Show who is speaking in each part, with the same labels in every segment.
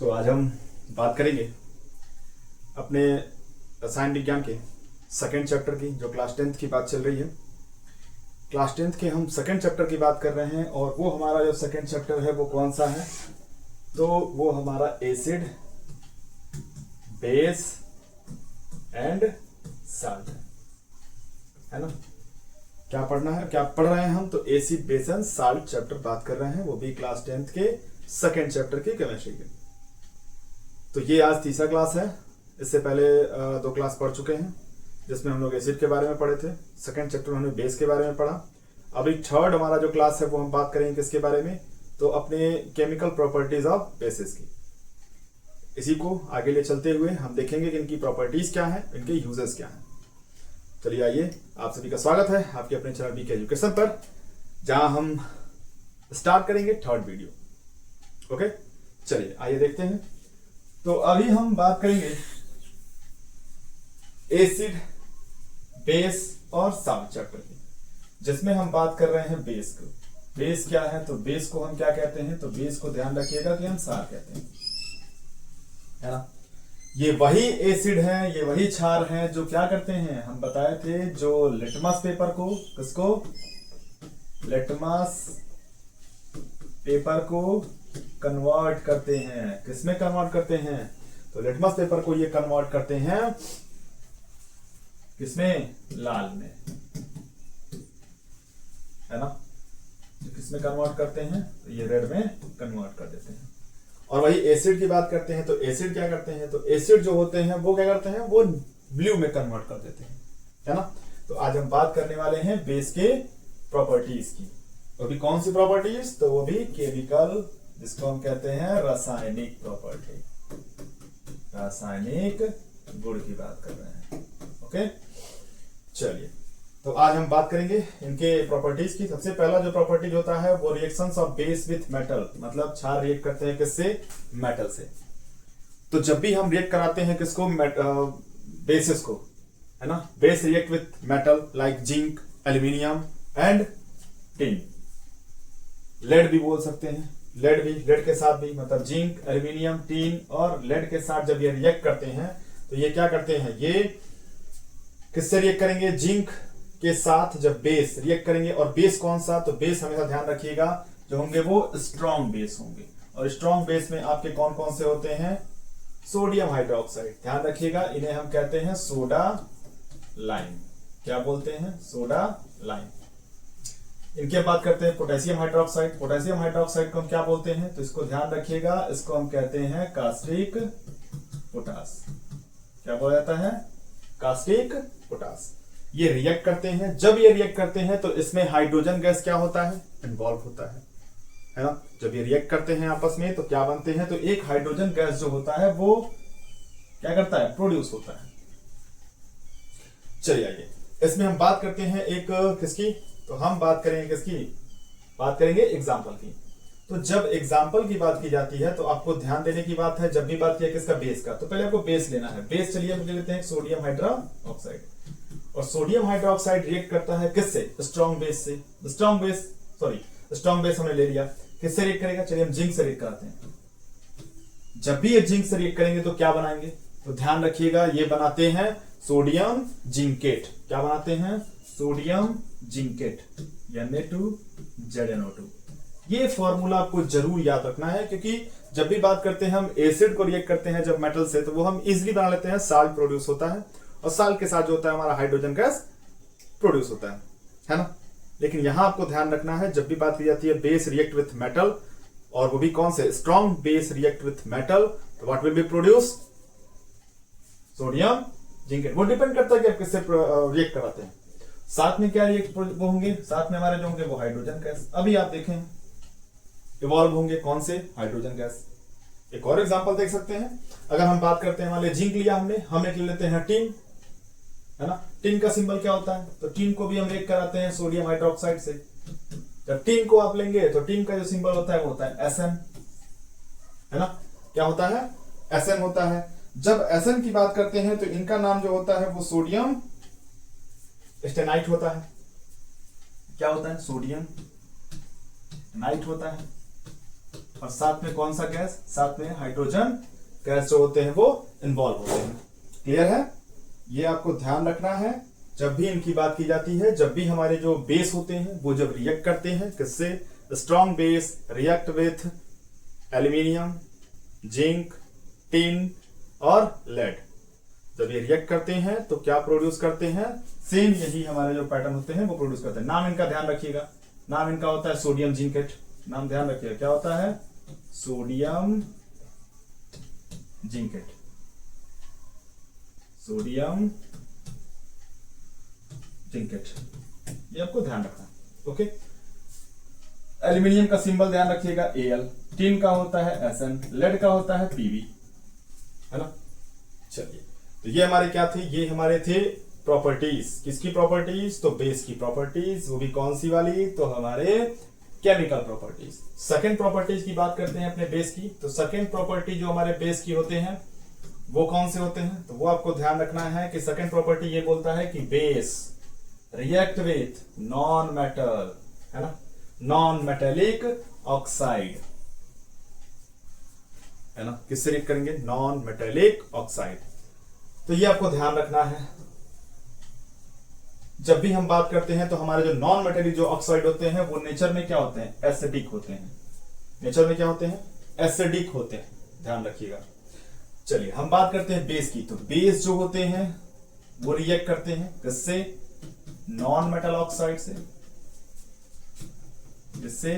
Speaker 1: तो आज हम बात करेंगे अपने रसायन विज्ञान के सेकेंड चैप्टर की, जो क्लास 10th की बात चल रही है। क्लास 10th के हम सेकेंड चैप्टर की बात कर रहे हैं और वो हमारा जो सेकेंड चैप्टर है वो कौन सा है, तो वो हमारा एसिड, बेस एंड साल्ट है ना। क्या पढ़ना है, क्या पढ़ रहे हैं हम, तो acid, base and salt chapter बात कर रहे हैं, वो भी क्लास 10th के सेकेंड चैप्टर की केमिस्ट्री के। तो ये आज तीसरा क्लास है। इससे पहले दो क्लास पढ़ चुके हैं जिसमें हम लोग एसिड के बारे में पढ़े थे। सेकंड चैप्टर में हमने बेस के बारे में पढ़ा। अभी थर्ड हमारा जो क्लास है वो हम बात करेंगे किसके बारे में, तो अपने केमिकल प्रॉपर्टीज ऑफ बेसिस की। इसी को आगे ले चलते हुए हम देखेंगे कि इनकी प्रॉपर्टीज क्या है, इनके यूजेस क्या है। चलिए आइए, आप सभी का स्वागत है आपके अपने चैनल बीके एजुकेशन पर, जहां हम स्टार्ट करेंगे थर्ड वीडियो। ओके, चलिए आइए देखते हैं। तो अभी हम बात करेंगे एसिड, बेस और साल्ट चैप्टर की, जिसमें हम बात कर रहे हैं बेस को। बेस क्या है, तो बेस को हम क्या कहते हैं, तो बेस को ध्यान रखिएगा कि हम क्षार कहते हैं, है ना। ये वही एसिड है, ये वही क्षार है जो क्या करते हैं, हम बताए थे, जो लिटमस पेपर को, किसको, लिटमस पेपर को कन्वर्ट करते हैं। किसमें कन्वर्ट करते हैं, तो लिटमस पेपर को ये कन्वर्ट करते हैं किसमें, लाल में, है ना। किसमें कन्वर्ट करते हैं, तो ये रेड में कन्वर्ट कर देते हैं। और वही एसिड की बात करते हैं, तो एसिड क्या करते हैं, तो एसिड जो होते हैं वो क्या करते हैं, वो ब्लू में कन्वर्ट कर देते हैं, है ना। तो आज हम बात करने वाले हैं बेस के प्रॉपर्टीज की। वो भी कौन सी प्रॉपर्टीज, तो वो भी केमिकल, जिसको हम कहते हैं रासायनिक प्रॉपर्टी, रासायनिक गुण की बात कर रहे हैं। ओके, चलिए तो आज हम बात करेंगे इनके प्रॉपर्टीज की। सबसे पहला जो प्रॉपर्टीज होता है वो reactions of base with metal, मतलब क्षार रिएक्ट करते हैं किससे, मेटल से। तो जब भी हम रिएक्ट कराते हैं किसको, बेसिस को, है ना, base react with metal like zinc, aluminium and tin. Lead भी बोल सकते हैं, लेड भी, लेड के साथ भी, मतलब जिंक, एल्यूमिनियम, टीन और लेड के साथ जब ये रिएक्ट करते हैं तो ये क्या करते हैं, ये किससे रिएक्ट करेंगे, जिंक के साथ जब बेस रिएक्ट करेंगे। और बेस कौन सा, तो बेस हमेशा ध्यान रखिएगा जो होंगे वो स्ट्रॉन्ग बेस होंगे। और स्ट्रॉन्ग बेस में आपके कौन कौन से होते हैं, सोडियम हाइड्रोक्साइड, ध्यान रखिएगा, इन्हें हम कहते हैं सोडा लाइम। क्या बोलते हैं, सोडा लाइम। इनकी बात करते हैं पोटेशियम हाइड्रोक्साइड। पोटेशियम हाइड्रोक्साइड को हम क्या बोलते हैं, तो इसको ध्यान रखिएगा, इसको हम कहते हैं कास्टिक पोटास। क्या बोला जाता है, कास्टिक पोटास। ये रिएक्ट करते हैं, जब ये रिएक्ट करते हैं तो इसमें हाइड्रोजन गैस क्या होता है, इन्वॉल्व होता है ना। जब ये रिएक्ट करते हैं आपस में तो क्या बनते हैं, तो एक हाइड्रोजन गैस जो होता है वो क्या करता है, प्रोड्यूस होता है। चलिए आइए, इसमें हम बात करते हैं एक किसकी, तो हम बात करेंगे किसकी, बात करेंगे एग्जाम्पल की। तो जब एग्जाम्पल की बात की जाती है तो आपको ध्यान देने की बात है, जब भी बात किया किसका, बेस का, तो पहले आपको बेस लेना है। बेस चलिए हम ले लेते हैं सोडियम हाइड्रोक्साइड। और सोडियम हाइड्रोक्साइड रिएक्ट करता है किससे, स्ट्रॉन्ग बेस से। स्ट्रॉन्ग बेस हमने ले लिया, किससे रिएक्ट करेगा, चलिए हम जिंक से रिएक्ट कराते हैं। जब भी ये जिंक से रिएक्ट करेंगे तो क्या बनाएंगे, तो ध्यान रखिएगा, ये बनाते हैं सोडियम जिंकेट। क्या बनाते हैं, सोडियम जिंकेट, Na2ZNO2। ये फॉर्मूला आपको जरूर याद रखना है, क्योंकि जब भी बात करते हैं हम एसिड को रिएक्ट करते हैं जब मेटल से, तो वो हम इजीली बना लेते हैं, साल्ट प्रोड्यूस होता है और साल्ट के साथ जो होता है हमारा हाइड्रोजन गैस प्रोड्यूस होता है ना। लेकिन यहां आपको ध्यान रखना है, जब भी बात की जाती है बेस रिएक्ट विथ मेटल, और वो भी कौन से, strong base react with metal, तो what will be produce, sodium zincate. वो डिपेंड करता है कि आप किससे रिएक्ट कराते हैं। साथ में क्या रिएक्ट वो होंगे, साथ में हमारे जो होंगे वो हाइड्रोजन गैस। अभी आप देखें इवॉल्व होंगे कौन से, हाइड्रोजन गैस। एक और एग्जांपल देख सकते हैं, अगर हम बात करते हैं, मान लीजिए जिंक लिया हमने, हम एक ले लेते हैं टिन, है ना। टिन का सिंबल क्या होता है, तो टिन को भी हम रिएक्ट कराते हैं सोडियम हाइड्रोक्साइड से। जब टिन को आप लेंगे तो टिन का जो सिंबल होता है वो होता है Sn, है ना। क्या होता है, Sn होता है। जब Sn की बात करते हैं तो इनका नाम जो होता है वो सोडियम स्टेनाइट होता है। क्या होता है, सोडियम नाइट होता है। और साथ में कौन सा गैस, साथ में हाइड्रोजन गैस जो होते हैं वो इन्वॉल्व होते हैं। क्लियर है? ये आपको ध्यान रखना है जब भी इनकी बात की जाती है, जब भी हमारे जो बेस होते हैं वो जब रिएक्ट करते हैं किससे, strong base react with aluminium, zinc, tin और लेड। जब ये रिएक्ट करते हैं तो क्या प्रोड्यूस करते हैं, सेम यही हमारे जो पैटर्न होते हैं वो प्रोड्यूस करते हैं। नाम इनका ध्यान रखिएगा, नाम इनका होता है सोडियम जिंकेट। नाम ध्यान रखिएगा क्या होता है, सोडियम जिंकेट, सोडियम जिंकेट, ये आपको ध्यान रखना। ओके, एल्यूमिनियम का सिंबल ध्यान रखिएगा Al, टिन का होता है Sn, लेड का होता है Pb, है ना। चलिए, तो ये हमारे क्या थे, ये हमारे थे प्रॉपर्टीज। किसकी प्रॉपर्टीज, तो बेस की प्रॉपर्टीज। वो भी कौन सी वाली, तो हमारे केमिकल प्रॉपर्टीज। सेकेंड प्रॉपर्टीज की बात करते हैं अपने बेस की। तो सेकेंड प्रॉपर्टी जो हमारे बेस की होते हैं वो कौन से होते हैं, तो वो आपको ध्यान रखना है कि सेकेंड प्रॉपर्टी ये बोलता है कि base react with non metal, है ना, नॉन मेटेलिक ऑक्साइड, है ना। किससे रिएक्ट करेंगे, नॉन मेटेलिक ऑक्साइड। तो ये आपको ध्यान रखना है जब भी हम बात करते हैं। तो हमारे जो नॉन मेटेलिक जो ऑक्साइड होते हैं वो नेचर में क्या होते हैं, एसिडिक होते हैं। नेचर में क्या होते हैं, एसिडिक होते हैं, ध्यान रखिएगा। चलिए हम बात करते हैं बेस की। तो बेस जो होते हैं वो रिएक्ट करते हैं किससे, नॉन मेटल ऑक्साइड से, जिससे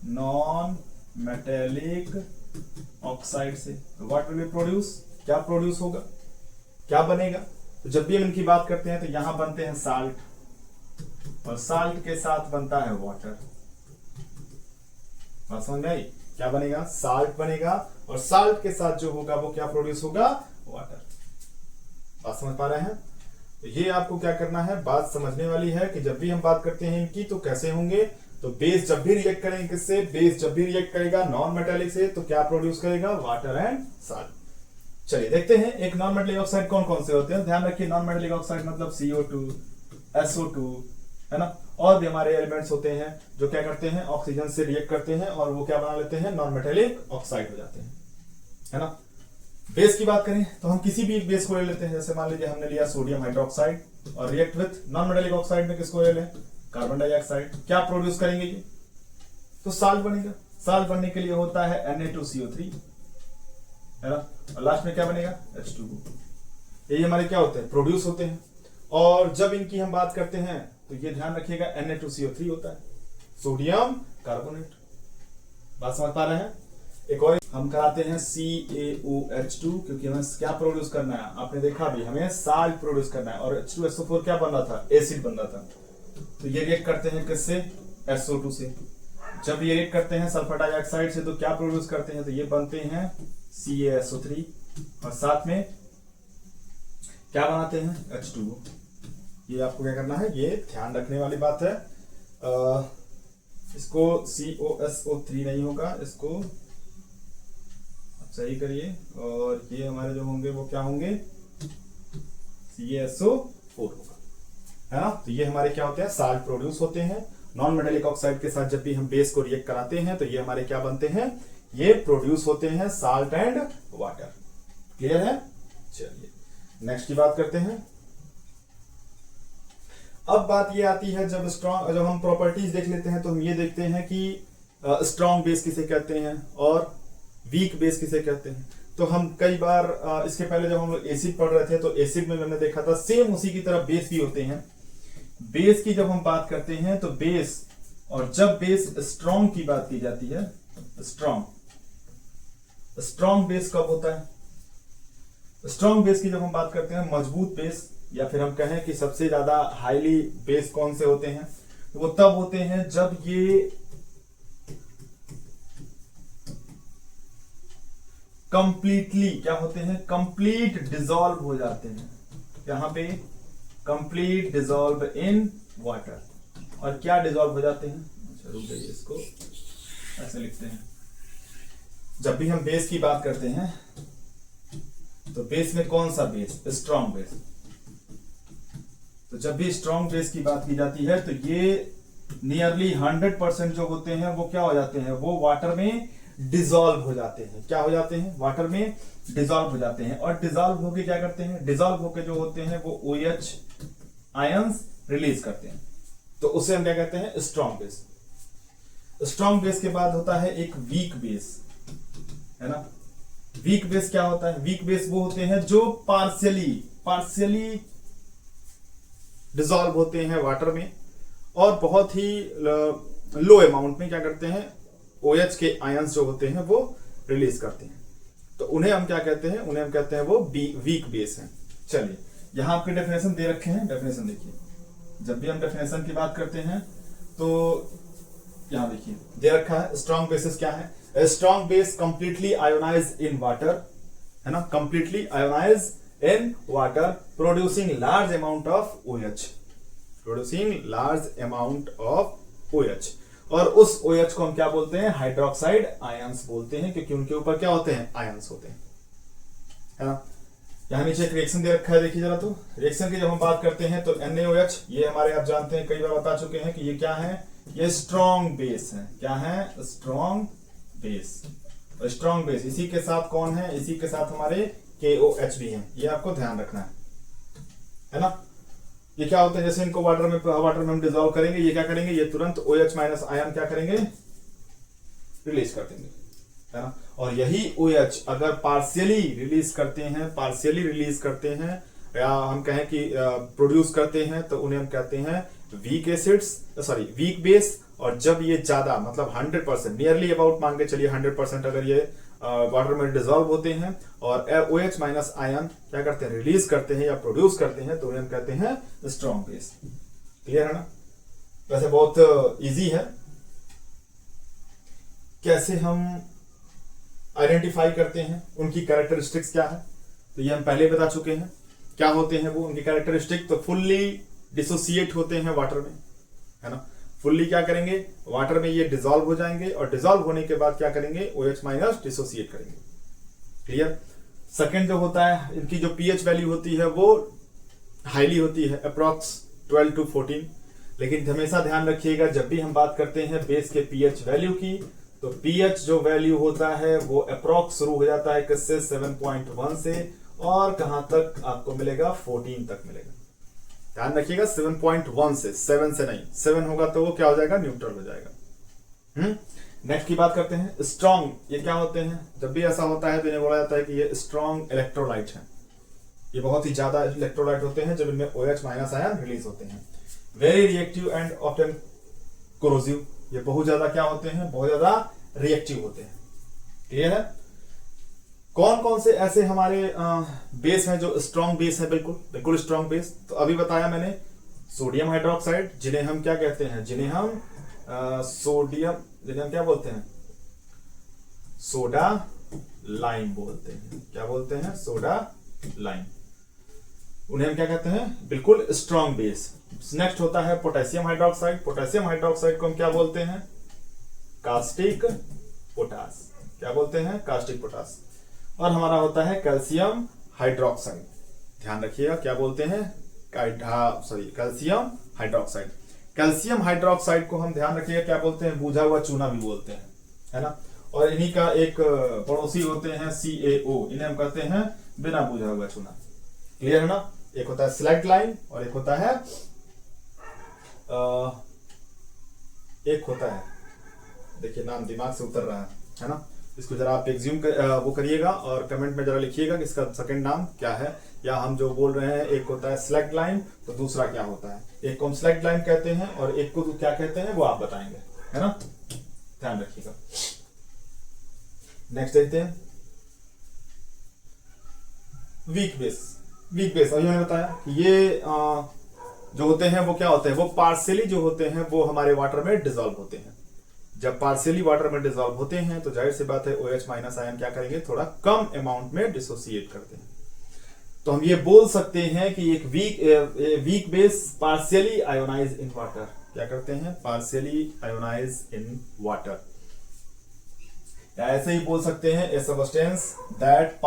Speaker 1: नॉन मेटेलिक ऑक्साइड से। व्हाट विल बी प्रोड्यूस, क्या प्रोड्यूस होगा, क्या बनेगा। तो जब भी हम इनकी बात करते हैं तो यहां बनते हैं साल्ट, और साल्ट के साथ बनता है वाटर। बात समझ में आई, क्या बनेगा, साल्ट बनेगा, और साल्ट के साथ जो होगा वो क्या प्रोड्यूस होगा, वाटर। बात समझ पा रहे हैं। तो ये आपको क्या करना है, बात समझने वाली है कि जब भी हम बात करते हैं इनकी तो कैसे होंगे। तो बेस जब भी रिएक्ट करेंगे किससे, बेस जब भी रिएक्ट करेगा नॉन मेटेलिक से तो क्या प्रोड्यूस करेगा, वाटर एंड साल्ट। चलिए देखते हैं एक नॉन मेटेलिक ऑक्साइड कौन कौन से होते हैं। ध्यान रखिए नॉन मेटेलिक ऑक्साइड मतलब CO2, SO2, है ना। और भी हमारे एलिमेंट्स होते हैं जो क्या करते हैं, ऑक्सीजन से रिएक्ट करते हैं और वो क्या बना लेते हैं, नॉन मेटेलिक ऑक्साइड हो जाते हैं, है ना। बेस की बात करें तो हम किसी भी एक बेस को ले लेते हैं। जैसे मान लीजिए हमने लिया सोडियम हाइड्रोक्साइड और react with non metallic oxide में किसको ले लें, कार्बन डाइऑक्साइड। क्या प्रोड्यूस करेंगे ये, तो साल्ट बनेगा। साल्ट बनने के लिए होता है Na2CO3, है ना, और लास्ट में क्या बनेगा, H2O। ये हमारे क्या होते हैं, प्रोड्यूस होते हैं। और जब इनकी हम बात करते हैं तो ये ध्यान रखिएगा Na2CO3 होता है, सोडियम कार्बोनेट। बात समझ पा रहे हैं। एक और हम कराते हैं CaOH2, क्योंकि हमें क्या प्रोड्यूस करना है, आपने देखा भी हमें साल्ट प्रोड्यूस करना है। और H2SO4 क्या बन रहा था, एसिड बन रहा था। तो ये रिएक्ट करते हैं किससे, SO2 से। जब ये रिएक्ट करते हैं सल्फर डाइऑक्साइड से तो क्या प्रोड्यूस करते हैं, तो ये बनते हैं CaSO3, और साथ में क्या बनाते हैं, H2O। ये आपको क्या करना है, ये ध्यान रखने वाली बात है। इसको COSO3 नहीं होगा, इसको सही करिए। और ये हमारे जो होंगे वो क्या होंगे, CaSO4 होगा, है ना। तो ये हमारे क्या होते हैं, साल्ट प्रोड्यूस होते हैं। नॉन मेटेलिक ऑक्साइड के साथ जब भी हम बेस को रिएक्ट कराते हैं तो ये हमारे क्या बनते हैं, ये प्रोड्यूस होते हैं साल्ट एंड वाटर। क्लियर है। चलिए नेक्स्ट की बात करते हैं। अब बात ये आती है जब हम प्रॉपर्टीज देख लेते हैं तो हम ये देखते हैं कि स्ट्रॉन्ग बेस किसे कहते हैं और वीक बेस किसे कहते हैं। तो हम कई बार इसके पहले जब हम एसिड पढ़ रहे थे तो एसिड में हमने देखा था सेम उसी की तरह बेस भी होते हैं। बेस की जब हम बात करते हैं तो बेस, और जब बेस स्ट्रॉन्ग की बात की जाती है, स्ट्रॉन्ग बेस कब होता है, स्ट्रॉन्ग बेस की जब हम बात करते हैं, मजबूत बेस, या फिर हम कहें कि सबसे ज्यादा हाईली बेस कौन से होते हैं, वो तब होते हैं जब ये कंप्लीटली क्या होते हैं, कंप्लीट डिसॉल्व हो जाते हैं। यहां पे कंप्लीट डिसॉल्व इन वाटर। और क्या डिसॉल्व हो जाते हैं, रुक जाइए, इसको ऐसे लिखते हैं। जब भी हम बेस की बात करते हैं तो बेस में कौन सा बेस, स्ट्रॉन्ग बेस। तो जब भी स्ट्रॉन्ग बेस की बात की जाती है तो ये नियरली 100% जो होते हैं वो क्या हो जाते हैं, वो वाटर में डिसॉल्व हो जाते हैं। क्या हो जाते हैं? वाटर में डिसॉल्व हो जाते हैं। और डिसॉल्व होके क्या करते हैं? डिसॉल्व होके जो होते हैं वो OH आयंस रिलीज करते हैं। तो उसे हम क्या कहते हैं? Strong base. स्ट्रॉन्ग बेस के बाद होता है एक वीक बेस, है ना। वीक बेस क्या होता है? वीक बेस वो होते हैं जो पार्शियली डिसॉल्व होते हैं वाटर में और बहुत ही लो अमाउंट में क्या करते हैं? OH के आयंस जो होते हैं वो रिलीज करते हैं। तो उन्हें हम क्या कहते हैं? उन्हें हम कहते हैं वो वीक बेस हैं। चलिए, यहां आपके डेफिनेशन दे रखे हैं। डेफिनेशन देखिए, जब भी हम डेफिनेशन की बात करते हैं तो यहां देखिए दे रखा है स्ट्रॉन्ग बेसिस क्या है? A strong base completely ionized in water, है ना, completely ionized in water, producing large amount of OH, और उस OH को हम क्या बोलते हैं? हाइड्रोक्साइड आयंस बोलते हैं, क्योंकि उनके ऊपर क्या होते हैं? आयंस होते हैं, है ना। यहाँ नीचे एक रिएक्शन दे रखा है, देखिए जरा। तो रिएक्शन की जब हम बात करते हैं तो NaOH, ये हमारे आप जानते हैं, कई बार बता चुके हैं कि ये क्या है? ये स्ट्रॉन्ग बेस है। क्या है? Strong base. स्ट्रॉन्ग बेस इसी के साथ कौन है? इसी के साथ हमारे KOH भी हैं। ये आपको ध्यान रखना है ना। ये क्या होता है? जैसे इनको वाटर में हम डिसॉल्व करेंगे, ये क्या करेंगे? ये तुरंत OH माइनस आयन क्या करेंगे? रिलीज कर देंगे, है ना। और यही OH अगर पार्शियली रिलीज करते हैं या हम कहें कि प्रोड्यूस करते हैं, तो उन्हें हम कहते हैं वीक बेस। और जब ये ज्यादा मतलब 100% नियरली अबाउट मान के चलिए 100% अगर ये वाटर में डिसॉल्व होते हैं और OH माइनस आयन क्या करते हैं? रिलीज करते हैं या प्रोड्यूस करते हैं, तो उन्हें हम कहते हैं स्ट्रॉन्ग बेस। क्लियर है ना? वैसे बहुत इजी है। कैसे हम आइडेंटिफाई करते हैं, उनकी कैरेक्टरिस्टिक्स क्या है, तो ये हम पहले बता चुके हैं। क्या होते हैं वो उनकी कैरेक्टरिस्टिक? तो फुल्ली डिसोसिएट होते हैं वाटर में, है ना। फुल्ली क्या करेंगे? वाटर में ये डिसॉल्व हो जाएंगे और डिसॉल्व होने के बाद क्या करेंगे? OH माइनस डिसोसिएट करेंगे। क्लियर। सेकंड जो होता है, इनकी जो pH वैल्यू होती है वो हाईली होती है, अप्रॉक्स 12 to 14। लेकिन हमेशा ध्यान रखिएगा, जब भी हम बात करते हैं बेस के pH वैल्यू की, तो pH जो वैल्यू होता है वो अप्रॉक्स शुरू हो जाता है किससे? 7.1 से, और कहां तक आपको मिलेगा? 14 तक मिलेगा। ध्यान रखिएगा, 7.1 से, 7 से नहीं। 7 होगा तो वो क्या हो जाएगा? न्यूट्रल हो जाएगा। नेक्स्ट की बात करते हैं स्ट्रॉन्ग। ये क्या होते हैं? जब भी ऐसा होता है तो इन्हें बोला जाता है कि ये स्ट्रॉन्ग इलेक्ट्रोलाइट है। ये बहुत ही ज्यादा इलेक्ट्रोलाइट होते हैं जब इनमें OH माइनस आयन रिलीज होते हैं। Very reactive and often corrosive. ये बहुत ज्यादा क्या होते हैं? बहुत ज्यादा रिएक्टिव होते हैं। क्लियर है? कौन कौन से ऐसे हमारे बेस हैं जो स्ट्रॉन्ग बेस है? बिल्कुल स्ट्रॉन्ग बेस। तो अभी बताया मैंने सोडियम हाइड्रोक्साइड, जिन्हें हम क्या कहते हैं? जिन्हें हम क्या बोलते हैं? सोडा लाइम बोलते हैं। क्या बोलते हैं? Soda lime. उन्हें हम क्या कहते हैं? बिल्कुल स्ट्रॉन्ग बेस। नेक्स्ट होता है पोटेशियम हाइड्रोक्साइड। पोटेशियम हाइड्रोक्साइड को हम क्या बोलते हैं? Caustic potash. क्या बोलते हैं? Caustic potash. और हमारा होता है कैल्शियम हाइड्रोक्साइड। ध्यान रखिएगा, क्या बोलते हैं? Calcium hydroxide. कैल्शियम हाइड्रोक्साइड को हम ध्यान रखिएगा क्या बोलते हैं? बुझा हुआ चूना भी बोलते हैं, है ना। और इन्हीं का एक पड़ोसी होते हैं CaO, इन्हें हम कहते हैं बिना बुझा हुआ चूना। क्लियर है ना? एक होता है स्लैग लाइन और एक होता है देखिए नाम दिमाग से उतर रहा है ना। इसको जरा आप एग्ज्यूम वो करिएगा और कमेंट में जरा लिखिएगा कि इसका सेकंड नाम क्या है, या हम जो बोल रहे हैं एक होता है स्लैग लाइन तो दूसरा क्या होता है। एक को हम स्लैग लाइन कहते हैं और एक को क्या कहते हैं वो आप बताएंगे, है ना। ध्यान रखिएगा। नेक्स्ट देखते हैं वीक बेस। वीक बेस अभी मैंने बताया कि ये जो होते हैं वो क्या होते हैं? वो पार्शियली जो होते हैं वो हमारे वाटर में डिसॉल्व होते हैं। जब पार्शियली वाटर में डिसॉल्व होते हैं तो जाहिर सी बात है OH माइनस आयन क्या करेंगे? थोड़ा कम अमाउंट में डिसोसिएट करते हैं। तो हम ये बोल सकते हैं कि एक weak base partially ionise in water. क्या करते हैं? Partially ionise in water. या ऐसे ही बोल सकते हैं a substance that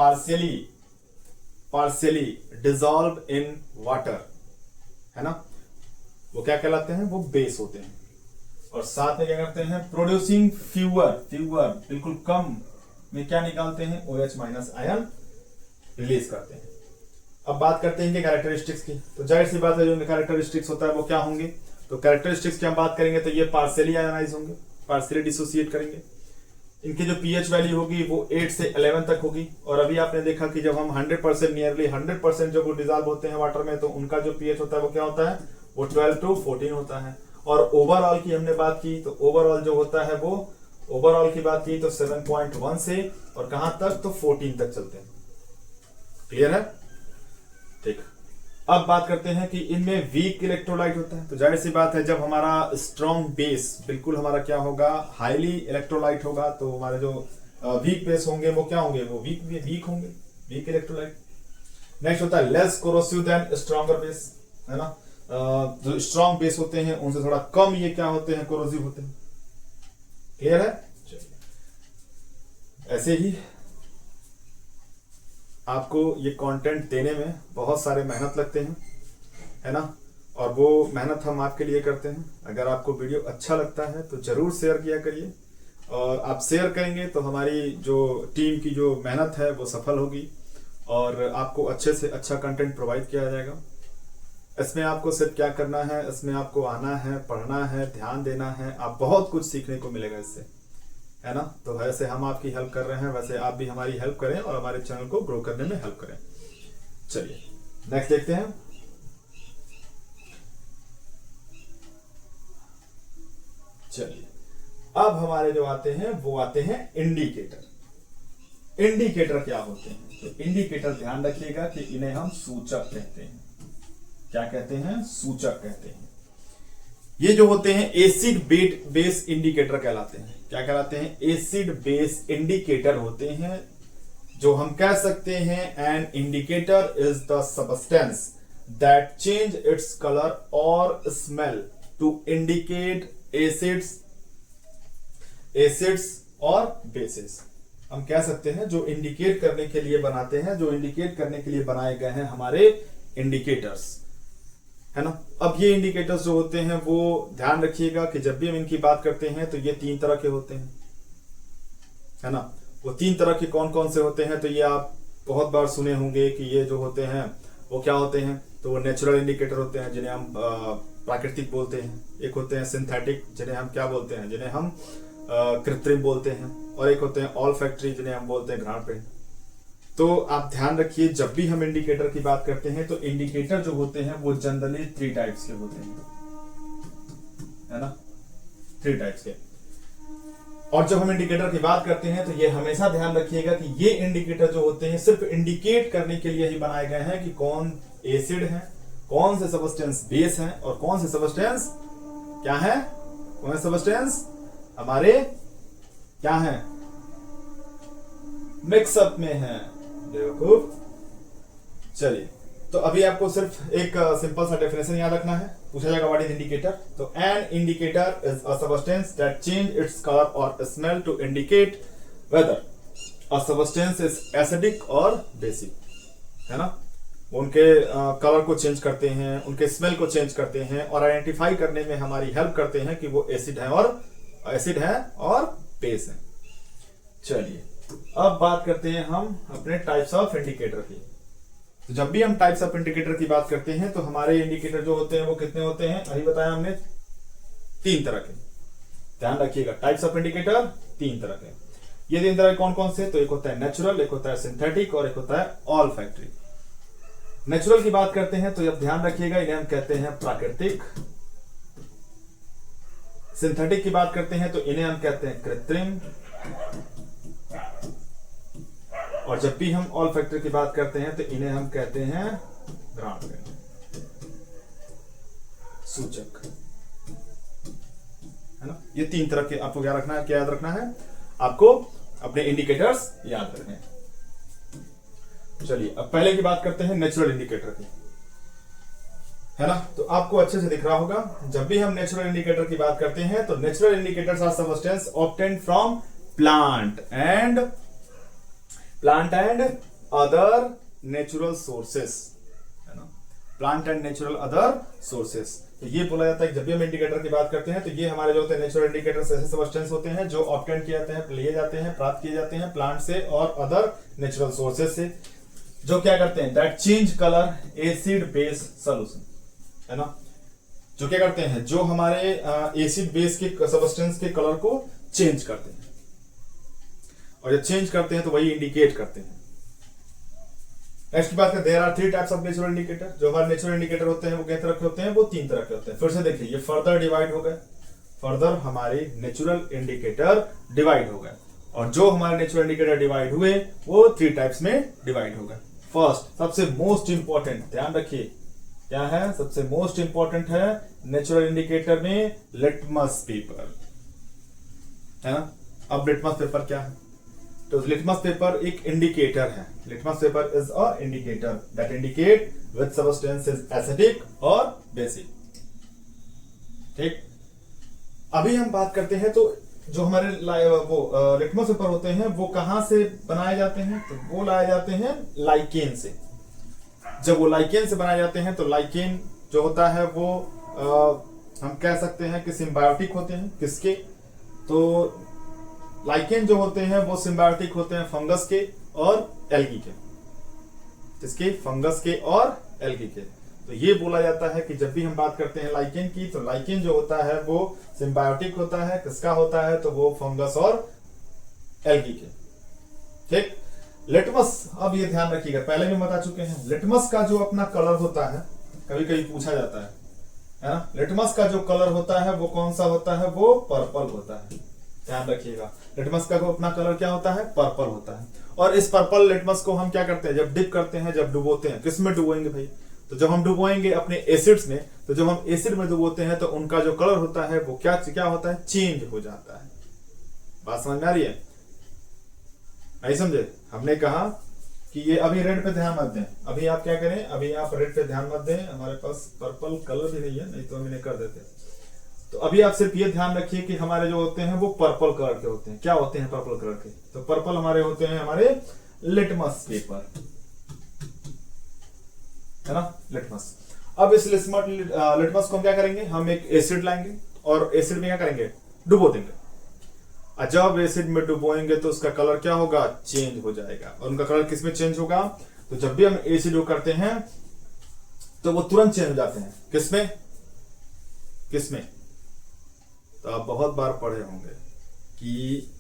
Speaker 1: partially dissolve in water, है ना। वो क्या कहलाते हैं? वो बेस होते हैं। और साथ में क्या करते हैं, प्रोड्यूसिंग फ्यूअर बिल्कुल कम में क्या निकालते हैं, OH माइनस आयन रिलीज करते हैं। अब बात करते हैं इनके कैरेक्टरिस्टिक्स की। तो जाहिर सी बात है जो इनके कैरेक्टरिस्टिक्स होता है वो क्या होंगे, तो कैरेक्टरिस्टिक्स की हम बात करेंगे तो ये पार्शियली आयनाइज होंगे, पार्शियली डिसोसिएट करेंगे। इनकी जो पीएच वैल्यू होगी वो 8 से 11 तक होगी। और अभी आपने देखा कि जब हम 100% नियरली 100% जब वो डिजॉल्व होते हैं वाटर में, तो उनका जो पीएच होता है वो क्या होता है, वो 12 to 14 होता है। और ओवरऑल की हमने बात की तो ओवरऑल जो होता है वो ओवरऑल की बात की तो 7.1 से और कहां तक, तो 14 तक चलते हैं। क्लियर है, ठीक। अब बात करते हैं कि इनमें वीक इलेक्ट्रोलाइट होता है। तो जाहिर सी बात है जब हमारा स्ट्रॉन्ग बेस बिल्कुल हमारा क्या होगा, हाईली इलेक्ट्रोलाइट होगा, तो हमारे जो वीक बेस होंगे वो क्या होंगे, वो वीक होंगे, वीक इलेक्ट्रोलाइट। नेक्स्ट होता है less corrosive than stronger base, है ना। जो स्ट्रॉन्ग बेस होते हैं उनसे थोड़ा कम ये क्या होते हैं, कोरोसिव होते हैं। क्लियर है, ऐसे ही आपको ये कंटेंट देने में बहुत सारे मेहनत लगते हैं, है ना, और वो मेहनत हम आपके लिए करते हैं। अगर आपको वीडियो अच्छा लगता है तो जरूर शेयर किया करिए, और आप शेयर करेंगे तो हमारी जो टीम की जो मेहनत है वो सफल होगी और आपको अच्छे से अच्छा कंटेंट प्रोवाइड किया जाएगा। इसमें आपको सिर्फ क्या करना है, इसमें आपको आना है, पढ़ना है, ध्यान देना है, आप बहुत कुछ सीखने को मिलेगा इससे, है ना। तो वैसे हम आपकी हेल्प कर रहे हैं, वैसे आप भी हमारी हेल्प करें और हमारे चैनल को ग्रो करने में हेल्प करें। चलिए नेक्स्ट देखते हैं। चलिए अब हमारे जो आते हैं वो आते हैं इंडिकेटर। इंडिकेटर क्या होते हैं, तो इंडिकेटर ध्यान रखिएगा कि इन्हें हम सूचक कहते हैं। क्या कहते हैं, सूचक कहते हैं। ये जो होते हैं एसिड बेस इंडिकेटर कहलाते हैं। क्या कहलाते हैं, एसिड बेस इंडिकेटर होते हैं। जो हम कह सकते हैं N indicator is the substance that change its colour और स्मेल टू इंडिकेट एसिड्स और बेसिस। हम कह सकते हैं जो इंडिकेट करने के लिए बनाते हैं, जो इंडिकेट करने के लिए बनाए गए हैं हमारे इंडिकेटर्स, है ना। अब ये इंडिकेटर्स जो होते हैं वो ध्यान रखिएगा कि जब भी हम इनकी बात करते हैं तो ये 3 तरह के होते हैं, है ना। वो 3 तरह के कौन कौन से होते हैं, तो ये आप बहुत बार सुने होंगे कि ये जो होते हैं वो क्या होते हैं, तो वो नेचुरल इंडिकेटर होते हैं जिन्हें हम प्राकृतिक बोलते हैं। एक होते हैं सिंथेटिक जिन्हें हम क्या बोलते हैं, जिन्हें हम कृत्रिम बोलते हैं। और एक होते हैं ऑल फैक्ट्री जिन्हें हम बोलते हैं घ्राणपिंड। तो आप ध्यान रखिए जब भी हम इंडिकेटर की बात करते हैं तो इंडिकेटर जो होते हैं वो जनरली 3 टाइप्स के होते हैं, है ना, 3 टाइप्स के। और जब हम इंडिकेटर की बात करते हैं तो ये हमेशा ध्यान रखिएगा कि ये इंडिकेटर जो होते हैं सिर्फ इंडिकेट करने के लिए ही बनाए गए हैं कि कौन एसिड है, कौन से सब्सटेंस बेस है और कौन से सब्सटेंस क्या है, कौन से सब्सटेंस हमारे क्या है, मिक्सअप में है। देखो चलिए, तो अभी आपको सिर्फ एक सिंपल सा डेफिनेशन याद रखना है। पूछा जाएगा व्हाट इज इंडिकेटर, तो an indicator is a substance that change its colour और smell to indicate whether a substance is acidic और बेसिक, है ना। उनके कलर को चेंज करते हैं, उनके स्मेल को चेंज करते हैं और आइडेंटिफाई करने में हमारी हेल्प करते हैं कि वो एसिड है और बेस है। चलिए अब बात करते हैं हम अपने टाइप्स ऑफ इंडिकेटर की। तो जब भी हम टाइप्स ऑफ इंडिकेटर की बात करते हैं तो हमारे इंडिकेटर जो होते हैं वो कितने होते हैं, अभी बताया हमने 3 तरह के। ध्यान रखिएगा टाइप्स ऑफ इंडिकेटर 3 तरह के। ये 3 तरह कौन कौन से, तो एक होता है नेचुरल, एक होता है सिंथेटिक और एक होता है ऑल फैक्ट्री। नेचुरल की बात करते हैं तो अब ध्यान रखिएगा इन्हें हम कहते हैं प्राकृतिक। सिंथेटिक की बात करते हैं तो इन्हें हम कहते हैं कृत्रिम। और जब भी हम ऑल फैक्टर की बात करते हैं तो इन्हें हम कहते हैं घ्राणपिंड, सूचक, है ना। ये 3 तरह के आपको क्या रखना है, क्या याद रखना है, आपको अपने इंडिकेटर्स याद रखने हैं। चलिए अब पहले की बात करते हैं नेचुरल इंडिकेटर की, है ना। तो आपको अच्छे से दिख रहा होगा, जब भी हम नेचुरल इंडिकेटर की बात करते हैं तो natural indicators are substance obtained from plant and other natural sources, है ना। Plant and natural other sources. तो ये बोला जाता है कि जब भी हम इंडिकेटर की बात करते हैं तो ये हमारे जो होते हैं नेचुरल इंडिकेटर्स ऐसे सब्सटेंस होते हैं जो ऑब्टेन किए जाते हैं, लिए जाते हैं, प्राप्त किए जाते हैं प्लांट से और अदर नेचुरल सोर्सेज से, जो क्या करते हैं that change colour acid base solution, है ना, जो क्या करते हैं जो हमारे एसिड बेस के सब्सटेंस के कलर को चेंज करते हैं, और जब चेंज करते हैं तो वही इंडिकेट करते हैं। नेक्स्ट की बात करें, there are 3 types of natural indicator. जो हमारे नेचुरल इंडिकेटर होते हैं वो कितने तरह के होते हैं, वो 3 तरह के होते हैं। फिर से देखिए ये फर्दर डिवाइड हो गए, फर्दर हमारे नेचुरल इंडिकेटर डिवाइड हो गए, और जो हमारे नेचुरल इंडिकेटर डिवाइड हुए वो 3 टाइप्स में डिवाइड हो गए। फर्स्ट सबसे मोस्ट इंपॉर्टेंट, ध्यान रखिए क्या है, सबसे मोस्ट इंपॉर्टेंट है नेचुरल इंडिकेटर में लिटमस पेपर, है ना। अब लिटमस पेपर क्या है, तो लिटमस पेपर एक इंडिकेटर है। Litmus paper is a indicator that indicate which substance is acidic और बेसिक। ठीक, अभी हम बात करते हैं तो जो हमारे वो लिटमस पेपर होते हैं वो कहां से बनाए जाते हैं, तो वो लाए जाते हैं लाइकेन से। जब वो लाइकेन से बनाए जाते हैं तो लाइकेन जो होता है वो हम कह सकते हैं कि सिम्बायोटिक होते हैं। किसके, तो लाइकेन जो होते हैं वो सिम्बायोटिक होते हैं फंगस के और एल्गी के। किसके, फंगस के और एल्गी के। तो ये बोला जाता है कि जब भी हम बात करते हैं लाइकेन की, तो लाइकेन जो होता है वो सिम्बायोटिक होता है। किसका होता है, तो वो फंगस और एल्गी के। ठीक, लिटमस, अब ये ध्यान रखिएगा, पहले भी बता चुके हैं, लिटमस का जो अपना कलर होता है, कभी कभी पूछा जाता है ना, लिटमस का जो कलर होता है वो कौन सा होता है, वो पर्पल होता है। ध्यान रखिएगा, लिटमस का अपना कलर क्या होता है, पर्पल होता है। और इस पर्पल लिटमस को हम क्या करते हैं, जब डिप करते हैं, जब डुबोते हैं, किस में डुबोएंगे भाई, तो जब हम डुबोएंगे अपने एसिड्स में, तो जब हम एसिड में डुबोते हैं तो उनका जो कलर होता है वो क्या होता है, चेंज हो जाता है। बात समझ में आ रही है, नहीं समझे। हमने कहा कि ये अभी रेड पे ध्यान मत दें, अभी आप क्या करें, अभी आप रेड पे ध्यान मत दें, हमारे पास पर्पल कलर भी नहीं है, नहीं तो हम इन्हें कर देते। तो अभी आप सिर्फ ये ध्यान रखिए कि हमारे जो होते हैं वो पर्पल कलर के होते हैं। क्या होते हैं पर्पल कलर के, तो पर्पल हमारे होते हैं हमारे लिटमस पेपर, है ना, लिटमस। अब इस लिटमस को हम क्या करेंगे, हम एक एसिड लाएंगे और एसिड में क्या करेंगे, डुबो देंगे। जब एसिड में डुबोएंगे तो उसका कलर क्या होगा, चेंज हो जाएगा। और उनका कलर किस में चेंज होगा, तो जब भी हम एसिड करते हैं तो वो तुरंत चेंज हो जाते हैं। किसमें, किसमें, तो आप बहुत बार पढ़े होंगे कि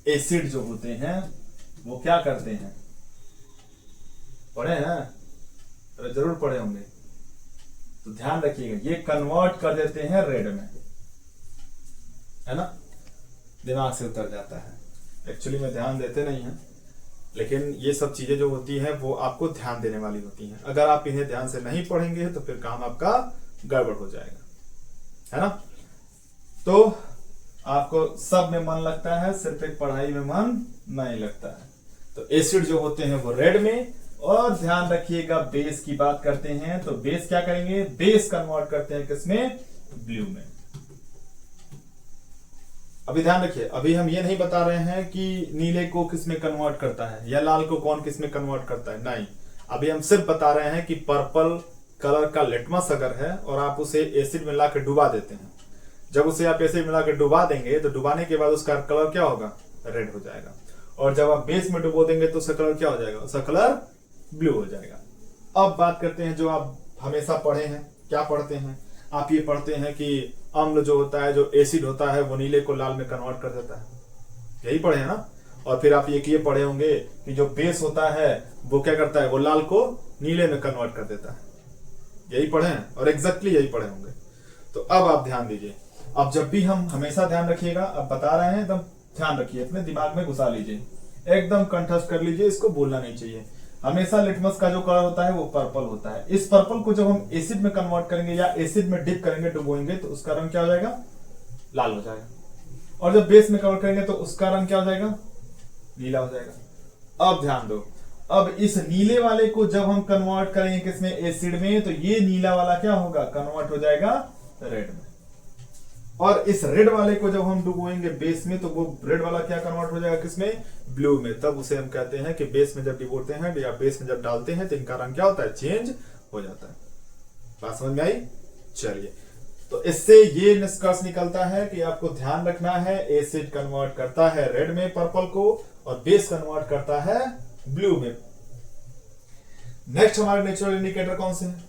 Speaker 1: एसिड जो होते हैं वो क्या करते हैं, पढ़े हैं, अरे जरूर पढ़े होंगे, तो ध्यान रखिएगा, ये कन्वर्ट कर देते हैं रेड में, है ना, दिमाग से उतर जाता है। एक्चुअली में ध्यान देते नहीं हैं, लेकिन ये सब चीजें जो होती हैं वो आपको ध्यान देने वाली होती हैं। अगर आप इन्हें ध्यान से नहीं पढ़ेंगे तो फिर काम आपका गड़बड़ हो जाएगा, है ना। तो आपको सब में मन लगता है, सिर्फ एक पढ़ाई में मन नहीं लगता है। तो एसिड जो होते हैं वो रेड में, और ध्यान रखिएगा बेस की बात करते हैं तो बेस क्या करेंगे, बेस कन्वर्ट करते हैं किसमें, ब्लू में। अभी ध्यान रखिए, अभी हम ये नहीं बता रहे हैं कि नीले को किसमें कन्वर्ट करता है या लाल को कौन किसमें कन्वर्ट करता है, नहीं। अभी हम सिर्फ बता रहे हैं कि पर्पल कलर का लिटमस अगर है और आप उसे एसिड में लाकर डुबा देते हैं, जब उसे आप एसिड में लाकर डुबा देंगे तो डुबाने के बाद उसका कलर क्या होगा, रेड हो जाएगा। और जब आप बेस में डुबो देंगे तो उसका कलर क्या हो जाएगा, उसका कलर ब्लू हो जाएगा। अब बात करते हैं जो आप हमेशा पढ़े हैं, क्या पढ़ते हैं आप, ये पढ़ते हैं कि अम्ल जो होता है, जो एसिड होता है वो नीले को लाल में कन्वर्ट कर देता है, यही पढ़े हैं ना। और फिर आप ये पढ़े होंगे कि जो बेस होता है वो क्या करता है, वो लाल को नीले में कन्वर्ट कर देता है, यही पढ़े हैं और एग्जैक्टली यही पढ़े होंगे। तो अब आप ध्यान दीजिए, अब जब भी हम हमेशा ध्यान रखिएगा, अब बता रहे हैं एकदम ध्यान रखिए, अपने दिमाग में घुसा लीजिए, एकदम कंठस्थ कर लीजिए, इसको भूलना नहीं चाहिए। हमेशा लिटमस का जो कलर होता है वो पर्पल होता है। इस पर्पल को जब हम एसिड में कन्वर्ट करेंगे या एसिड में डिप करेंगे, डुबोएंगे, तो उसका रंग क्या हो जाएगा, लाल हो जाएगा। और जब बेस में कन्वर्ट करेंगे तो उसका रंग क्या हो जाएगा, नीला हो जाएगा। अब ध्यान दो, अब इस नीले वाले को जब हम कन्वर्ट करेंगे किसमें, एसिड में, तो ये नीला वाला क्या होगा, कन्वर्ट हो जाएगा रेड में। और इस रेड वाले को जब हम डुबोएंगे बेस में, तो वो रेड वाला क्या कन्वर्ट हो जाएगा किसमें, ब्लू में। तब उसे हम कहते हैं कि बेस में जब डिबोते हैं या बेस में जब डालते हैं तो इनका रंग क्या होता है, चेंज हो जाता है। बात समझ में आई, चलिए। तो इससे ये निष्कर्ष निकलता है कि आपको ध्यान रखना है एसिड कन्वर्ट करता है रेड में पर्पल को और बेस कन्वर्ट करता है ब्लू में। नेक्स्ट हमारे नेचुरल इंडिकेटर कौन से हैं?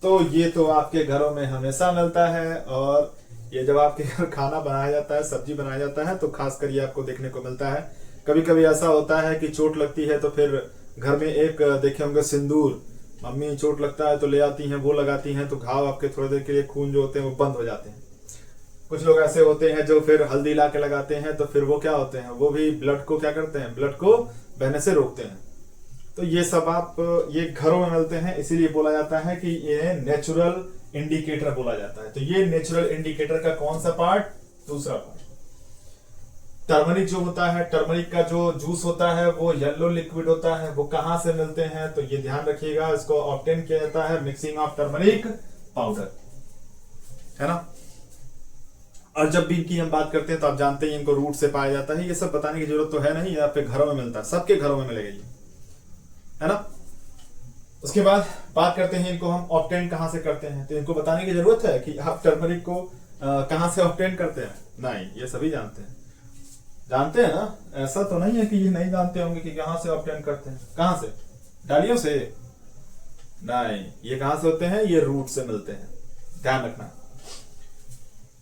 Speaker 1: तो ये तो आपके घरों में हमेशा मिलता है, और ये जब आपके घर खाना बनाया जाता है, सब्जी बनाया जाता है, तो खासकर ये आपको देखने को मिलता है। कभी कभी ऐसा होता है कि चोट लगती है तो फिर घर में एक देखे होंगे सिंदूर, मम्मी चोट लगता है तो ले आती हैं, वो लगाती हैं, तो घाव आपके थोड़ी देर के लिए खून जो होते हैं वो बंद हो जाते हैं। कुछ लोग ऐसे होते हैं जो फिर हल्दी ला के लगाते हैं, तो फिर वो क्या होते हैं, वो भी ब्लड को क्या करते हैं, ब्लड को बहने से रोकते हैं। तो ये सब आप ये घरों में मिलते हैं, इसीलिए बोला जाता है कि ये नेचुरल इंडिकेटर बोला जाता है। तो ये नेचुरल इंडिकेटर का कौन सा पार्ट? दूसरा पार्ट। टर्मरिक जो होता है, टर्मरिक का जो जूस होता है वो येलो लिक्विड होता है। वो कहां से मिलते हैं? तो ये ध्यान रखिएगा, इसको ऑब्टेन किया जाता है मिक्सिंग ऑफ टर्मरिक पाउडर, है ना। और जब भी इनकी हम बात करते हैं तो आप जानते हैं इनको रूट से पाया जाता है। ये सब बताने की जरूरत तो है नहीं, ये आपके घरों में मिलता है, सबके घरों में मिलेगा ये, है ना। उसके बाद बात करते हैं इनको हम ऑब्टेन कहां से करते हैं। तो इनको बताने की जरूरत है कि आप टर्मरिक को कहां से ऑब्टेन करते हैं? नहीं, ये सभी जानते हैं, जानते हैं ना। ऐसा तो नहीं है कि ये नहीं जानते होंगे कि कहां से ऑब्टेन करते हैं। कहां से? डालियों से? नहीं, ये कहां से होते हैं? ये रूट से मिलते हैं, ध्यान रखना।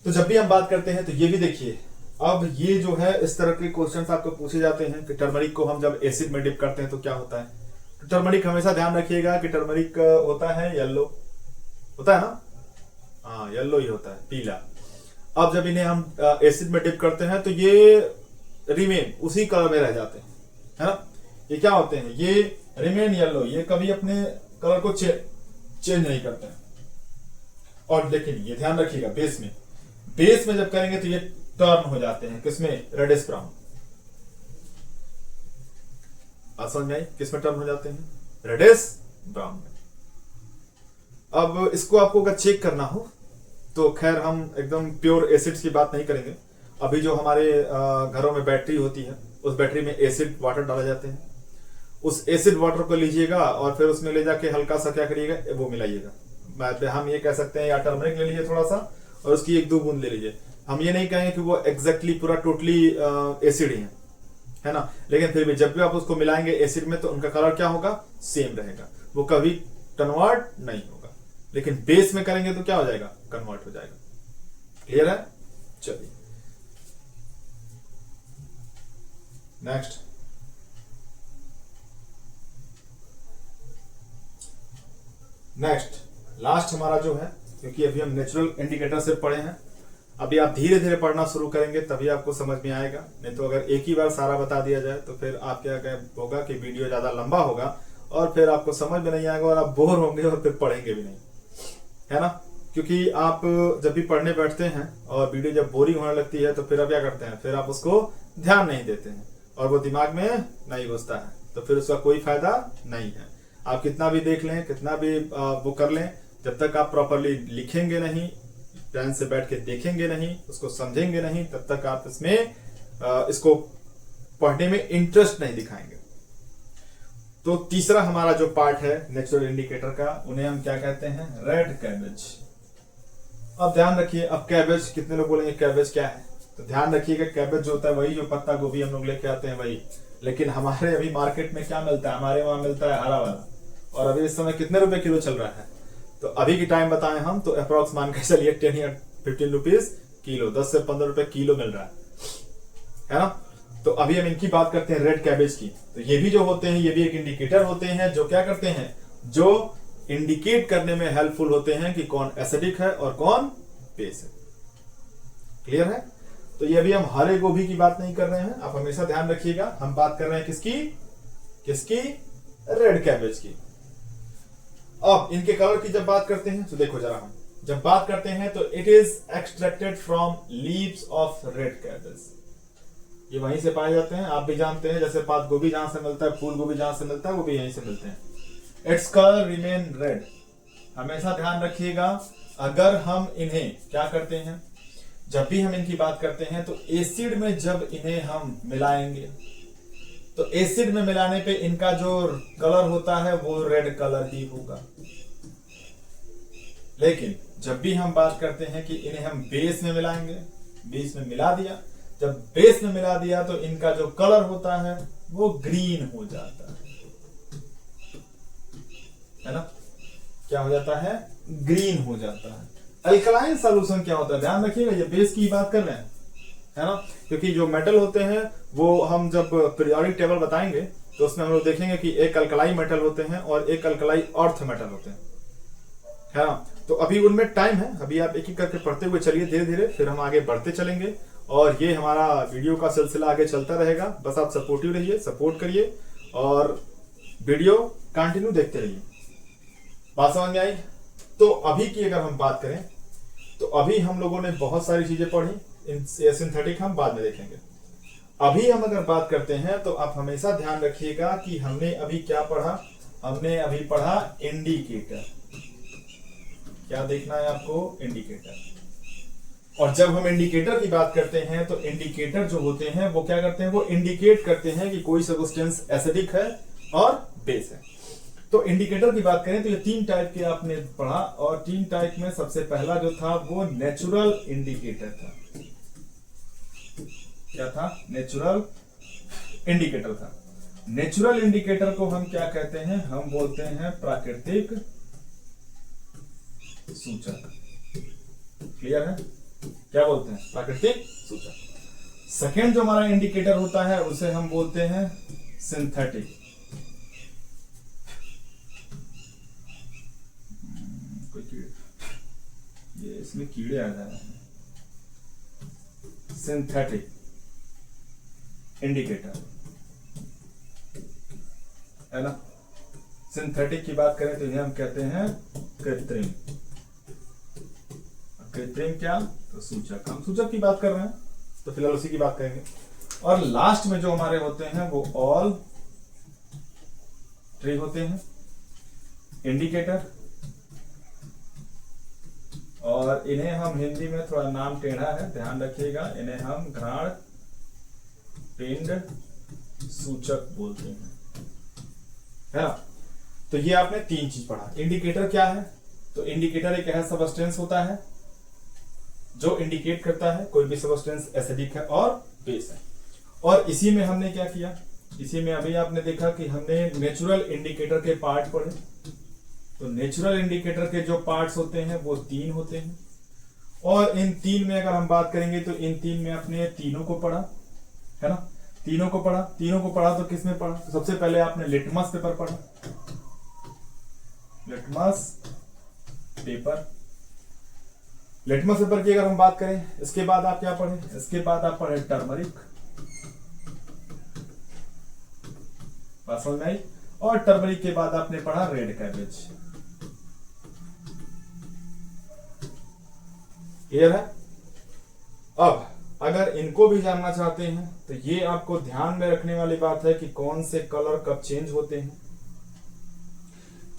Speaker 1: तो जब भी हम बात करते हैं तो ये भी देखिए, अब ये जो है इस तरह के क्वेश्चंस आपको पूछे जाते हैं कि टर्मरिक को हम जब एसिड में डिप करते हैं तो क्या होता है। तो टर्मरिक हमेशा ध्यान रखिएगा कि टर्मरिक होता है येलो, होता है ना, हाँ येलो ही होता है, पीला। अब जब इन्हें हम एसिड में डिप करते हैं तो ये रिमेन उसी कलर में रह जाते हैं, है ना। ये क्या होते हैं? ये रिमेन येलो, ये कभी अपने कलर को चेंज नहीं करते हैं। और लेकिन ये ध्यान रखिएगा बेस में जब करेंगे तो ये टर्न हो जाते हैं, किसमें? Reddish brown. समझ में आई? किसमें टर्न हो जाते हैं? रेडिश ब्राउन में। अब इसको आपको अगर चेक करना हो तो खैर हम एकदम प्योर एसिड्स की बात नहीं करेंगे। अभी जो हमारे घरों में बैटरी होती है, उस बैटरी में एसिड वाटर डाला जाते हैं। उस एसिड वाटर को लीजिएगा और फिर उसमें ले जाके हल्का सा क्या करिएगा, वो मिलाइएगा। हम ये कह सकते हैं या टर्मरिक ले लीजिए थोड़ा सा और उसकी 1-2 बूंद ले लीजिए। हम ये नहीं कहेंगे कि वो एग्जैक्टली पूरा टोटली एसिड ही है ना, लेकिन फिर भी जब भी आप उसको मिलाएंगे एसिड में तो उनका कलर क्या होगा? सेम रहेगा, वो कभी कन्वर्ट नहीं होगा। लेकिन बेस में करेंगे तो क्या हो जाएगा? कन्वर्ट हो जाएगा। क्लियर है? चलिए नेक्स्ट। लास्ट हमारा जो है, क्योंकि अभी हम नेचुरल इंडिकेटर से पढ़े हैं, अभी आप धीरे धीरे पढ़ना शुरू करेंगे तभी आपको समझ में आएगा। नहीं तो अगर एक ही बार सारा बता दिया जाए तो फिर आप क्या होगा कि वीडियो ज्यादा लंबा होगा और फिर आपको समझ में नहीं आएगा और आप बोर होंगे और फिर पढ़ेंगे भी नहीं, है ना। क्योंकि आप जब भी पढ़ने बैठते हैं और वीडियो जब बोरिंग होने लगती है तो फिर आप क्या करते हैं, फिर आप उसको ध्यान नहीं देते हैं और वो दिमाग में नहीं घुसता है, तो फिर उसका कोई फायदा नहीं है। आप कितना भी देख लें, कितना भी वो कर लें, जब तक आप प्रॉपरली लिखेंगे नहीं, ध्यान से बैठ के देखेंगे नहीं, उसको समझेंगे नहीं, तब तक आप इसमें इसको पढ़ने में इंटरेस्ट नहीं दिखाएंगे। तो तीसरा हमारा जो पार्ट है नेचुरल इंडिकेटर का, उन्हें हम क्या कहते हैं? Red cabbage. अब ध्यान रखिए, अब कैबेज, कितने लोग बोलेंगे कैबेज क्या है? तो ध्यान रखिएगा, कैबेज जो होता है वही जो पत्ता गोभी हम लोग लेके आते हैं वही, लेकिन हमारे अभी मार्केट में क्या मिलता है? हमारे वहां मिलता है हरा वाला। और अभी इस समय कितने रुपए किलो चल रहा है? तो अभी की टाइम बताएं हम तो अप्रोक्स मान के चलिए 10 या 15 रुपीज किलो, 10 से 15 रुपए किलो मिल रहा है ना। तो अभी हम इनकी बात करते हैं रेड कैबेज की। तो ये भी जो होते हैं, ये भी एक इंडिकेटर होते हैं जो क्या करते हैं, जो इंडिकेट करने में हेल्पफुल होते हैं कि कौन एसिडिक है और कौन बेस है। क्लियर है? तो ये अभी हम हरे गोभी की बात नहीं कर रहे हैं, आप हमेशा ध्यान रखिएगा, हम बात कर रहे हैं किसकी? रेड कैबेज की। अब इनके कलर की जब बात करते हैं तो देखो जरा, हम जब बात करते हैं तो it is extracted from leaves of red cabbage. ये वहीं से पाए जाते हैं, आप भी जानते हैं, जैसे पात गोभी जहां से मिलता है, फूल गोभी जहां से मिलता है, वो भी यहीं से मिलते हैं। Its colour remain red. हमेशा ध्यान रखिएगा, अगर हम इन्हें क्या करते हैं, जब भी हम इनकी बात करते हैं तो एसिड में जब इन्हें हम मिलाएंगे तो एसिड में मिलाने पे इनका जो कलर होता है वो रेड कलर ही होगा। लेकिन जब भी हम बात करते हैं कि इन्हें हम बेस में मिलाएंगे, बेस में मिला दिया, जब बेस में मिला दिया तो इनका जो कलर होता है वो ग्रीन हो जाता है ना, क्या हो जाता है, ग्रीन हो जाता है। अल्कलाइन सॉल्यूशन क्या होता है, ध्यान रखिएगा, ये बेस की बात कर रहे हैं, है ना, क्योंकि जो मेटल होते हैं वो हम जब पीरियोडिक टेबल बताएंगे तो उसमें हम लोग देखेंगे कि एक अल्कलाई मेटल होते हैं और एक अल्कलाई अर्थ मेटल होते हैं, है ना। तो अभी उनमें टाइम है, अभी आप एक एक करके पढ़ते हुए चलिए धीरे धीरे, फिर हम आगे बढ़ते चलेंगे और ये हमारा वीडियो का सिलसिला आगे चलता रहेगा। बस आप सपोर्टिव रहिए, सपोर्ट करिए और वीडियो कंटिन्यू देखते रहिए। बात समझ में आई? तो अभी की अगर हम बात करें तो अभी हम लोगों ने बहुत सारी चीजें पढ़ी, सिंथेटिक हम बाद में देखेंगे। अभी हम अगर बात करते हैं तो आप हमेशा ध्यान रखिएगा कि हमने अभी क्या पढ़ा, हमने अभी पढ़ा इंडिकेटर। क्या देखना है आपको, इंडिकेटर। और जब हम इंडिकेटर की बात करते हैं तो इंडिकेटर जो होते हैं वो क्या करते हैं, वो इंडिकेट करते हैं कि कोई सब्सटेंस एसिडिक है और बेस है। तो इंडिकेटर की बात करें तो ये 3 टाइप के आपने पढ़ा और 3 टाइप में सबसे पहला जो था वो नेचुरल इंडिकेटर था। क्या था, नेचुरल इंडिकेटर था। नेचुरल इंडिकेटर को हम क्या कहते हैं, हम बोलते हैं प्राकृतिक सूचक। क्लियर है, क्या बोलते हैं, प्राकृतिक सूचक। सेकेंड जो हमारा इंडिकेटर होता है उसे हम बोलते हैं सिंथेटिक। ये इसमें कीड़े आ जा रहे हैं। सिंथेटिक इंडिकेटर, है ना। सिंथेटिक की बात करें तो इन्हें हम कहते हैं कृत्रिम। कृत्रिम क्या, तो सूचक। हम सूचक की बात कर रहे हैं तो फिलहाल उसी की बात करेंगे। और लास्ट में जो हमारे होते हैं वो ऑल ट्री होते हैं इंडिकेटर। और इन्हें हम हिंदी में थोड़ा नाम टेढ़ा है, ध्यान रखिएगा, इन्हें हम घ्राण पिंड सूचक बोलते हैं, है ना। तो ये आपने 3 चीज पढ़ा। इंडिकेटर क्या है, तो इंडिकेटर एक ऐसा सब्सटेंस होता है जो इंडिकेट करता है कोई भी सब्सटेंस एसिडिक है और बेस है। और इसी में हमने क्या किया, इसी में अभी आपने देखा कि हमने नेचुरल इंडिकेटर के पार्ट पढ़े। तो नेचुरल इंडिकेटर के जो पार्ट्स होते हैं वो 3 होते हैं और इन 3 में अगर हम बात करेंगे तो इन 3 में अपने तीनों को पढ़ा, है ना। तीनों को पढ़ा तो किस में पढ़ा, तो सबसे पहले आपने लिटमस पेपर पढ़ा, लिटमस पेपर। लिटमस पेपर की अगर हम बात करें, इसके बाद आप क्या पढ़े, इसके बाद आप पढ़े टर्मरिक। बात समझ में आई? और टर्मरिक के बाद आपने पढ़ा रेड कैबेज। क्लियर है? अब अगर इनको भी जानना चाहते हैं तो ये आपको ध्यान में रखने वाली बात है कि कौन से कलर कब चेंज होते हैं।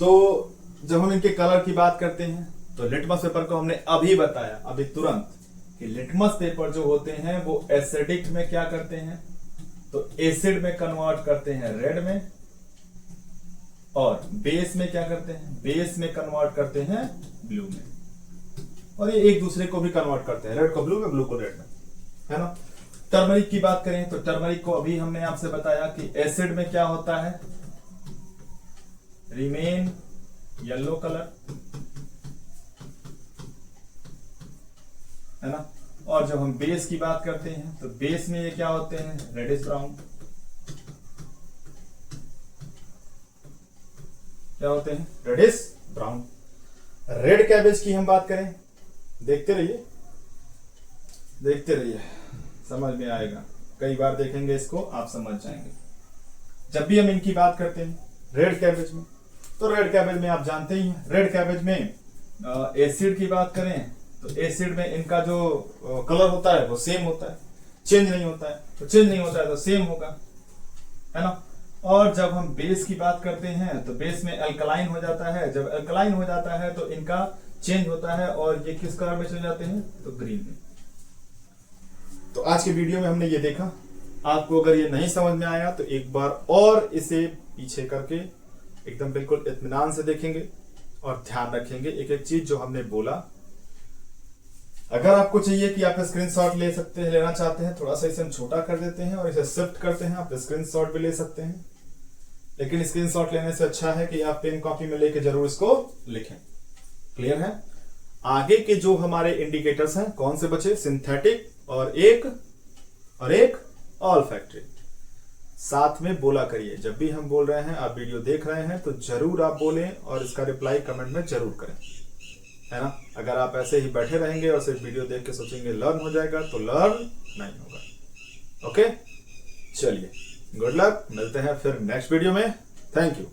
Speaker 1: तो जब हम इनके कलर की बात करते हैं तो लिटमस पेपर को हमने अभी बताया, अभी तुरंत, कि लिटमस पेपर जो होते हैं वो एसिडिक में क्या करते हैं, तो एसिड में कन्वर्ट करते हैं रेड में, और बेस में क्या करते हैं, बेस में कन्वर्ट करते हैं ब्लू में। और ये एक दूसरे को भी कन्वर्ट करते हैं, रेड को ब्लू में, ब्लू को रेड में, है ना। टर्मरिक की बात करें तो टर्मरिक को अभी हमने आपसे बताया कि एसिड में क्या होता है, रिमेन येलो कलर, है ना। और जब हम बेस की बात करते हैं तो बेस में ये क्या होते हैं, रेडिश ब्राउन। क्या होते हैं, रेडिश ब्राउन। रेड कैबेज की हम बात करें, देखते रहिए, देखते रहिए, समझ में आएगा, कई बार देखेंगे इसको, आप समझ जाएंगे। जब भी हम इनकी बात करते हैं रेड कैबेज में, तो रेड कैबेज में आप जानते ही हैं, रेड कैबेज में एसिड की बात करें तो एसिड में इनका जो कलर होता है वो सेम होता है, चेंज नहीं होता है। तो चेंज नहीं होता है तो सेम होगा, है ना। और जब हम बेस की बात करते हैं तो बेस में अल्कलाइन हो जाता है, जब अल्कलाइन हो जाता है तो इनका चेंज होता है और ये किस कलर में चले जाते हैं, तो ग्रीन में। तो आज के वीडियो में हमने ये देखा। आपको अगर ये नहीं समझ में आया तो एक बार और इसे पीछे करके एकदम बिल्कुल इत्मीनान से देखेंगे, और ध्यान रखेंगे एक एक चीज जो हमने बोला। अगर आपको चाहिए कि आप स्क्रीनशॉट ले सकते हैं, लेना चाहते हैं, थोड़ा सा इसे हम छोटा कर देते हैं और इसे शिफ्ट करते हैं, आप स्क्रीनशॉट भी ले सकते हैं। लेकिन स्क्रीनशॉट लेने से अच्छा है कि आप पेन कॉपी में लेके जरूर इसको लिखें। क्लियर है? आगे के जो हमारे इंडिकेटर्स हैं कौन से बचे? सिंथेटिक और एक ऑल फैक्ट्री। साथ में बोला करिए, जब भी हम बोल रहे हैं, आप वीडियो देख रहे हैं तो जरूर आप बोलें और इसका रिप्लाई कमेंट में जरूर करें, है ना। अगर आप ऐसे ही बैठे रहेंगे और सिर्फ वीडियो देख के सोचेंगे लर्न हो जाएगा, तो लर्न नहीं होगा। ओके, चलिए, गुड लक, मिलते हैं फिर नेक्स्ट वीडियो में। Thank you.